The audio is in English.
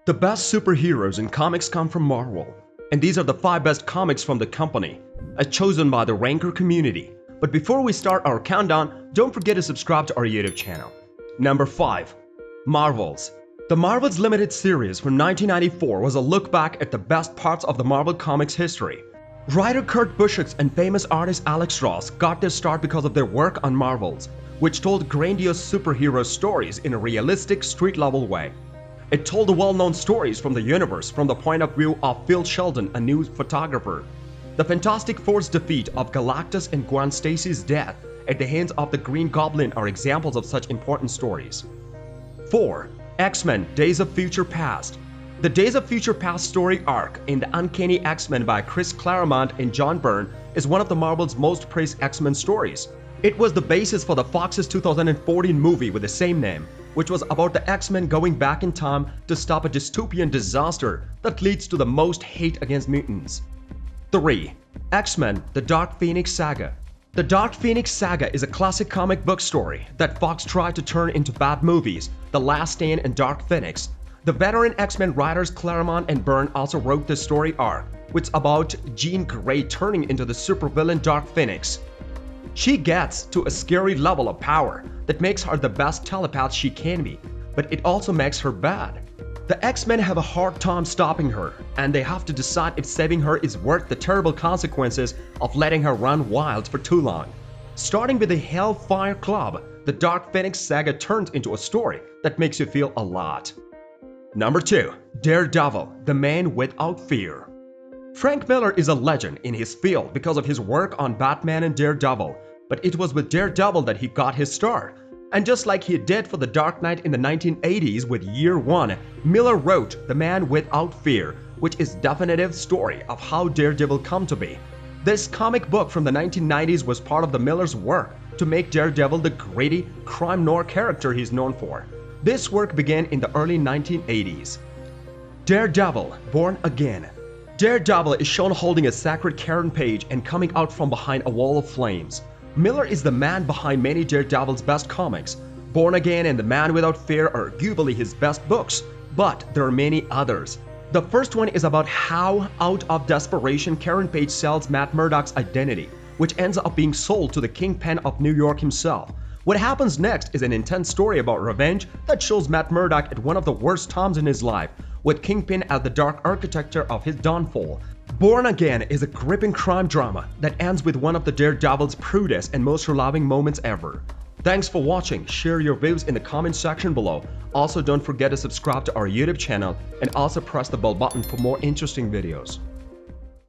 The best superheroes in comics come from Marvel, and these are the 5 best comics from the company, as chosen by the Ranker community. But before we start our countdown, don't forget to subscribe to our YouTube channel. Number 5. Marvels. The Marvels Limited series from 1994 was a look back at the best parts of the Marvel Comics history. Writer Kurt Busiek and famous artist Alex Ross got their start because of their work on Marvels, which told grandiose superhero stories in a realistic, street-level way. It told the well-known stories from the universe from the point of view of Phil Sheldon, a news photographer. The Fantastic Four's defeat of Galactus and Gwen Stacy's death at the hands of the Green Goblin are examples of such important stories. 4. X-Men Days of Future Past. The Days of Future Past story arc in the Uncanny X-Men by Chris Claremont and John Byrne is one of the Marvel's most praised X-Men stories. It was the basis for the Fox's 2014 movie with the same name, which was about the X-Men going back in time to stop a dystopian disaster that leads to the most hate against mutants. 3. X-Men The Dark Phoenix Saga. The Dark Phoenix Saga is a classic comic book story that Fox tried to turn into bad movies, The Last Stand and Dark Phoenix. The veteran X-Men writers Claremont and Byrne also wrote this story arc, which is about Jean Grey turning into the supervillain Dark Phoenix. She gets to a scary level of power that makes her the best telepath she can be, but it also makes her bad. The X-Men have a hard time stopping her, and they have to decide if saving her is worth the terrible consequences of letting her run wild for too long. Starting with the Hellfire Club, the Dark Phoenix Saga turns into a story that makes you feel a lot. Number 2. Daredevil, the Man Without Fear. Frank Miller is a legend in his field because of his work on Batman and Daredevil, but it was with Daredevil that he got his start. And just like he did for The Dark Knight in the 1980s with Year One, Miller wrote The Man Without Fear, which is a definitive story of how Daredevil come to be. This comic book from the 1990s was part of the Miller's work to make Daredevil the gritty, crime noir character he's known for. This work began in the early 1980s. Daredevil, Born Again. Daredevil is shown holding a sacred Karen page and coming out from behind a wall of flames. Miller is the man behind many Daredevil's best comics. Born Again and The Man Without Fear are arguably his best books, but there are many others. The first one is about how, out of desperation, Karen Page sells Matt Murdock's identity, which ends up being sold to the Kingpin of New York himself. What happens next is an intense story about revenge that shows Matt Murdock at one of the worst times in his life, with Kingpin as the dark architecture of his downfall. Born Again is a gripping crime drama that ends with one of the Daredevil's prudest and most loving moments ever. Thanks for watching. Share your views in the comment section below. Also, don't forget to subscribe to our YouTube channel and also press the bell button for more interesting videos.